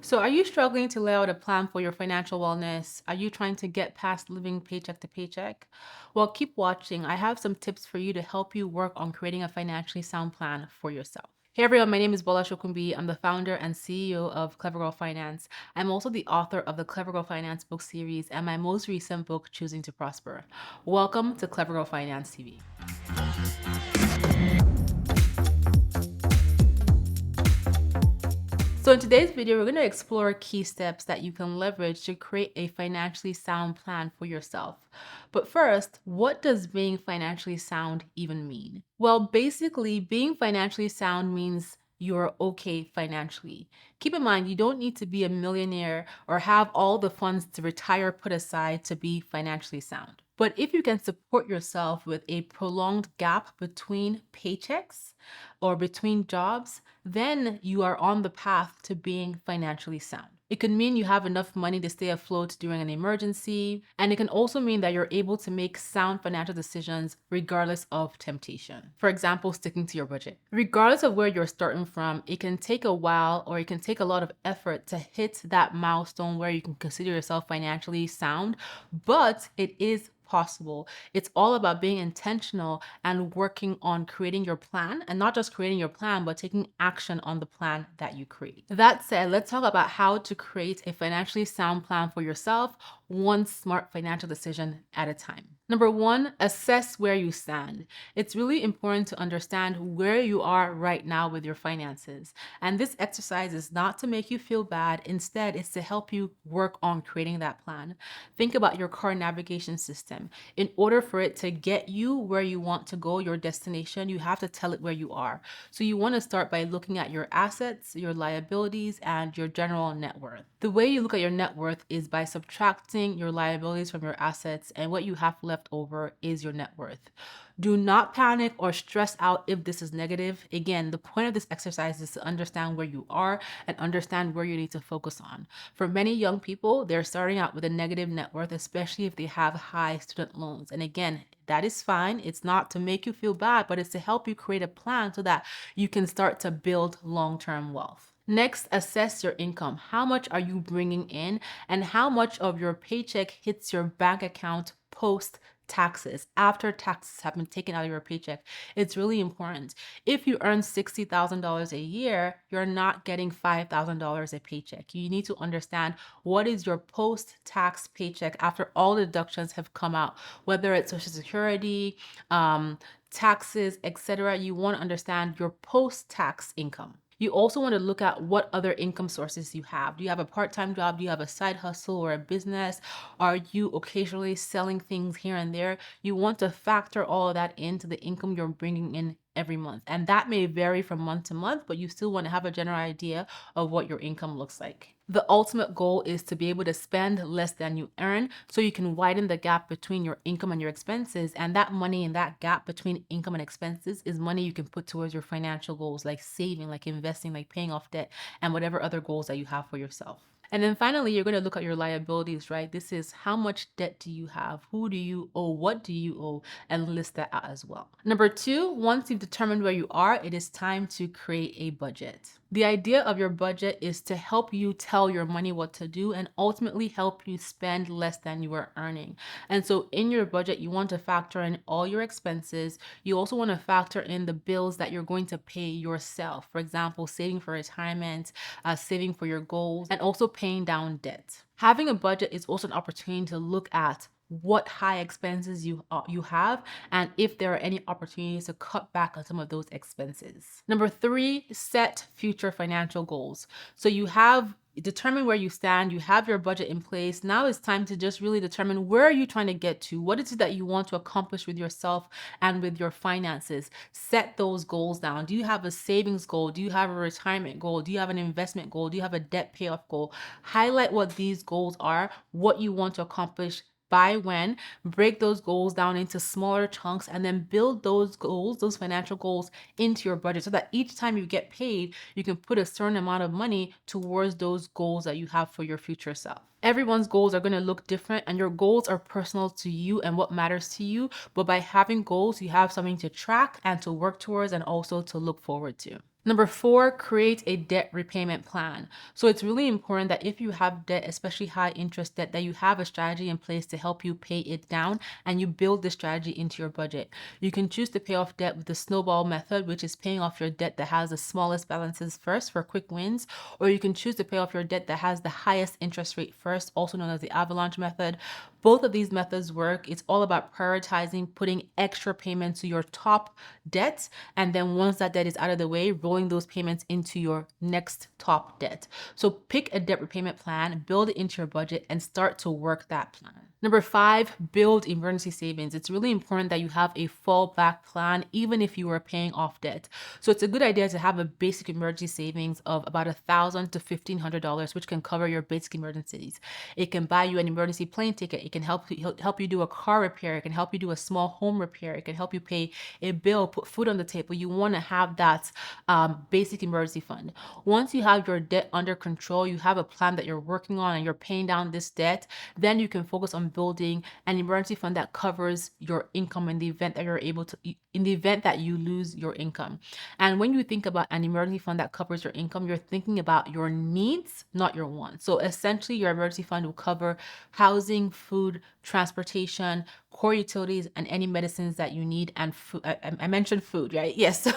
So, are you struggling to lay out a plan for your financial wellness? Are you trying to get past living paycheck to paycheck? Well, keep watching. I have some tips for you to help you work on creating a financially sound plan for yourself. Hey everyone, my name is Bola Shokumbi. I'm the founder and CEO of Clever Girl Finance. I'm also the author of the Clever Girl Finance book series and my most recent book, Choosing to Prosper. Welcome to Clever Girl Finance TV. So in today's video, we're going to explore key steps that you can leverage to create a financially sound plan for yourself. But first, what does being financially sound even mean? Well, basically, being financially sound means you're okay financially. Keep in mind, you don't need to be a millionaire or have all the funds to retire put aside to be financially sound. But if you can support yourself with a prolonged gap between paychecks or between jobs, then you are on the path to being financially sound. It could mean you have enough money to stay afloat during an emergency, and it can also mean that you're able to make sound financial decisions regardless of temptation. For example, sticking to your budget. Regardless of where you're starting from, it can take a while or it can take a lot of effort to hit that milestone where you can consider yourself financially sound, but it is possible. It's all about being intentional and working on creating your plan, and not just creating your plan, but taking action on the plan that you create. That said, let's talk about how to create a financially sound plan for yourself, one smart financial decision at a time. Number one, assess where you stand. It's really important to understand where you are right now with your finances. And this exercise is not to make you feel bad. Instead, it's to help you work on creating that plan. Think about your car navigation system. In order for it to get you where you want to go, your destination, you have to tell it where you are. So you want to start by looking at your assets, your liabilities, and your general net worth. The way you look at your net worth is by subtracting your liabilities from your assets, and what you have left over is your net worth. Do not panic or stress out if this is negative. Again, the point of this exercise is to understand where you are and understand where you need to focus on. For many young people, they're starting out with a negative net worth, especially if they have high student loans. And again, that is fine. It's not to make you feel bad, but it's to help you create a plan so that you can start to build long-term wealth. Next, assess your income. How much are you bringing in, and how much of your paycheck hits your bank account post taxes, after taxes have been taken out of your paycheck? It's really important. If you earn $60,000 a year, you're not getting $5,000 a paycheck. You need to understand what is your post-tax paycheck after all the deductions have come out, whether it's Social Security, taxes, etc. You want to understand your post-tax income. You also want to look at what other income sources you have. Do you have a part-time job? Do you have a side hustle or a business? Are you occasionally selling things here and there? You want to factor all of that into the income you're bringing in every month. And that may vary from month to month, but you still want to have a general idea of what your income looks like. The ultimate goal is to be able to spend less than you earn so you can widen the gap between your income and your expenses. And that money in that gap between income and expenses is money you can put towards your financial goals, like saving, like investing, like paying off debt, and whatever other goals that you have for yourself. And then finally, you're going to look at your liabilities, right? This is how much debt do you have? Who do you owe? What do you owe? And list that out as well. Number two, once you've determined where you are, it is time to create a budget. The idea of your budget is to help you tell your money what to do and ultimately help you spend less than you are earning. And so in your budget, you want to factor in all your expenses. You also want to factor in the bills that you're going to pay yourself. For example, saving for retirement, saving for your goals, and also paying down debt. Having a budget is also an opportunity to look at what high expenses you have, and if there are any opportunities to cut back on some of those expenses. Number three, set future financial goals. So you have determined where you stand, you have your budget in place. Now it's time to just really determine where are you trying to get to? What is it that you want to accomplish with yourself and with your finances? Set those goals down. Do you have a savings goal? Do you have a retirement goal? Do you have an investment goal? Do you have a debt payoff goal? Highlight what these goals are, what you want to accomplish by when, break those goals down into smaller chunks, and then build those goals, those financial goals, into your budget so that each time you get paid, you can put a certain amount of money towards those goals that you have for your future self. Everyone's goals are going to look different, and your goals are personal to you and what matters to you. But by having goals, you have something to track and to work towards and also to look forward to. Number four, create a debt repayment plan. So it's really important that if you have debt, especially high interest debt, that you have a strategy in place to help you pay it down and you build the strategy into your budget. You can choose to pay off debt with the snowball method, which is paying off your debt that has the smallest balances first for quick wins, or you can choose to pay off your debt that has the highest interest rate first, also known as the avalanche method. Both of these methods work. It's all about prioritizing, putting extra payments to your top debts, and then once that debt is out of the way, rolling those payments into your next top debt. So pick a debt repayment plan, build it into your budget, and start to work that plan. Number five, build emergency savings. It's really important that you have a fallback plan, even if you are paying off debt. So it's a good idea to have a basic emergency savings of about $1,000 to $1,500, which can cover your basic emergencies. It can buy you an emergency plane ticket. It can help you do a car repair. It can help you do a small home repair. It can help you pay a bill, put food on the table. You want to have that basic emergency fund. Once you have your debt under control, you have a plan that you're working on and you're paying down this debt, then you can focus on building an emergency fund that covers your income in the event that in the event that you lose your income. And when you think about an emergency fund that covers your income, you're thinking about your needs, not your wants. So essentially, your emergency fund will cover housing, food, transportation, core utilities, and any medicines that you need. And food, I mentioned food, right? Yes.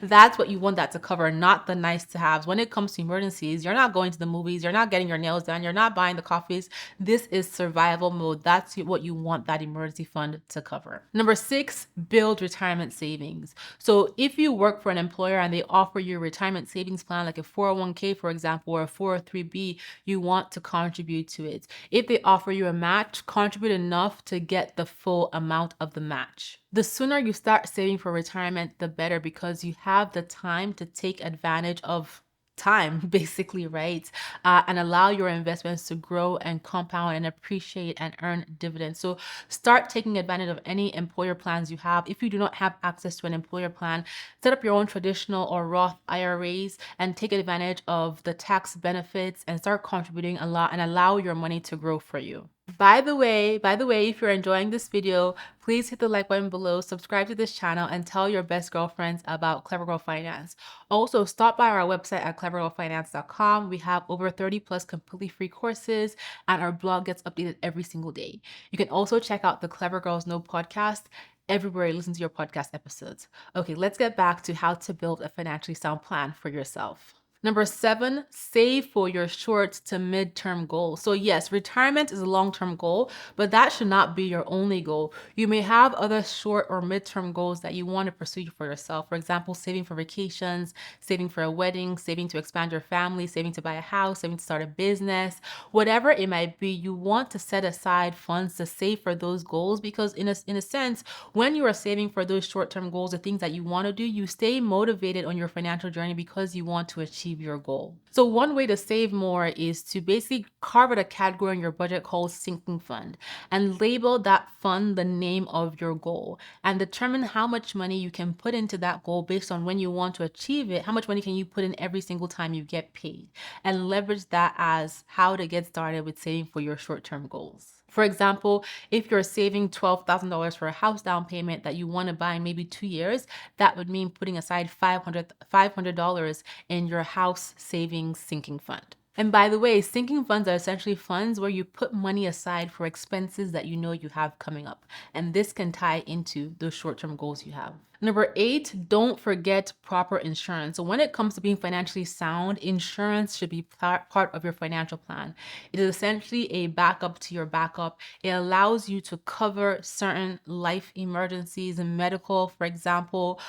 That's what you want that to cover, not the nice to haves. When it comes to emergencies, you're not going to the movies, you're not getting your nails done, you're not buying the coffees. This is survival mode. That's what you want that emergency fund to cover. Number six, build retirement savings. So if you work for an employer and they offer you a retirement savings plan, like a 401k, for example, or a 403b, you want to contribute to it. If they offer you a match, contribute enough to get the full amount of the match. The sooner you start saving for retirement, the better, because you have the time to take advantage of time, basically, right? And allow your investments to grow and compound and appreciate and earn dividends. So start taking advantage of any employer plans you have. If you do not have access to an employer plan, set up your own traditional or Roth IRAs and take advantage of the tax benefits and start contributing a lot and allow your money to grow for you. By the way, if you're enjoying this video, please hit the like button below, subscribe to this channel, and tell your best girlfriends about Clever Girl Finance. Also, stop by our website at clevergirlfinance.com. We have over 30 plus completely free courses, and our blog gets updated every single day. You can also check out the Clever Girls Know podcast everywhere you listen to your podcast episodes. Okay, let's get back to how to build a financially sound plan for yourself. Number seven, save for your short to midterm goals. So yes, retirement is a long-term goal, but that should not be your only goal. You may have other short or midterm goals that you want to pursue for yourself. For example, saving for vacations, saving for a wedding, saving to expand your family, saving to buy a house, saving to start a business, whatever it might be. You want to set aside funds to save for those goals, because in a sense, when you are saving for those short-term goals, the things that you want to do, you stay motivated on your financial journey because you want to achieve your goal. So one way to save more is to basically carve out a category in your budget called sinking fund and label that fund the name of your goal and determine how much money you can put into that goal based on when you want to achieve it. How much money can you put in every single time you get paid, and leverage that as how to get started with saving for your short-term goals. For example, if you're saving $12,000 for a house down payment that you want to buy in maybe 2 years, that would mean putting aside $500 in your house savings sinking fund. And by the way, sinking funds are essentially funds where you put money aside for expenses that you know you have coming up. And this can tie into those short-term goals you have. Number eight, don't forget proper insurance. So when it comes to being financially sound, insurance should be part of your financial plan. It is essentially a backup to your backup. It allows you to cover certain life emergencies and medical, for example,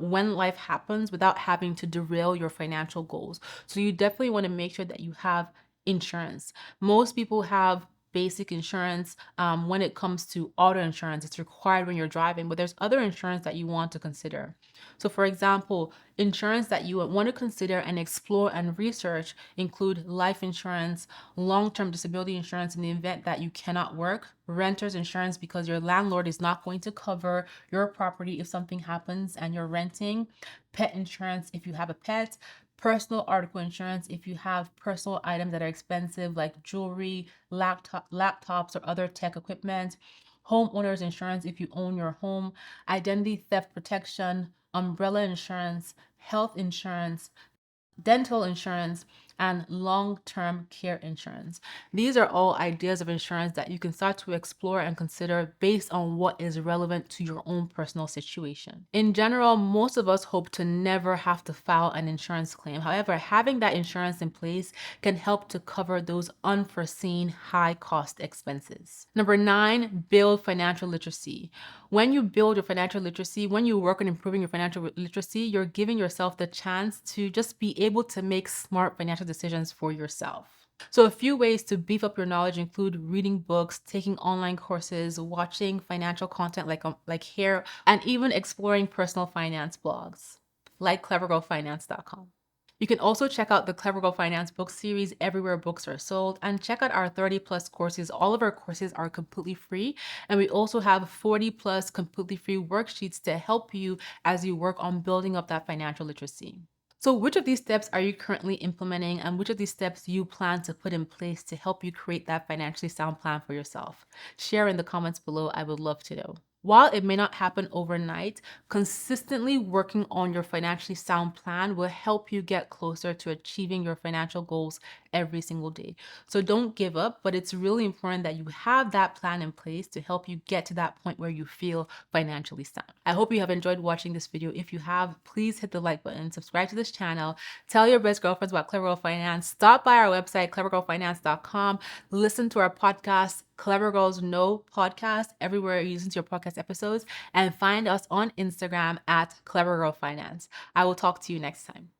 when life happens, without having to derail your financial goals. So you definitely want to make sure that you have insurance. Most people have basic insurance. When it comes to auto insurance, it's required when you're driving, but there's other insurance that you want to consider. So for example, insurance that you want to consider and explore and research include life insurance, long-term disability insurance in the event that you cannot work, renter's insurance because your landlord is not going to cover your property if something happens and you're renting, pet insurance if you have a pet, personal article insurance if you have personal items that are expensive like jewelry, laptops, or other tech equipment, homeowners insurance if you own your home, identity theft protection, umbrella insurance, health insurance, dental insurance, and long-term care insurance. These are all ideas of insurance that you can start to explore and consider based on what is relevant to your own personal situation. In general, most of us hope to never have to file an insurance claim. However, having that insurance in place can help to cover those unforeseen high cost expenses. Number 9, build financial literacy. When you build your financial literacy, when you work on improving your financial literacy, you're giving yourself the chance to just be able to make smart financial decisions for yourself. So a few ways to beef up your knowledge include reading books, taking online courses, watching financial content like here, and even exploring personal finance blogs like clevergirlfinance.com. You can also check out the Clever Girl Finance book series everywhere books are sold, and check out our 30 plus courses. All of our courses are completely free, and we also have 40 plus completely free worksheets to help you as you work on building up that financial literacy. So which of these steps are you currently implementing, and which of these steps do you plan to put in place to help you create that financially sound plan for yourself? Share in the comments below. I would love to know. While it may not happen overnight, consistently working on your financially sound plan will help you get closer to achieving your financial goals every single day. So don't give up, but it's really important that you have that plan in place to help you get to that point where you feel financially sound. I hope you have enjoyed watching this video. If you have, please hit the like button, subscribe to this channel, tell your best girlfriends about Clever Girl Finance, stop by our website, clevergirlfinance.com, listen to our podcast, Clever Girls Know podcast, everywhere you listen to your podcast episodes, and find us on Instagram at Clever Girl Finance. I will talk to you next time.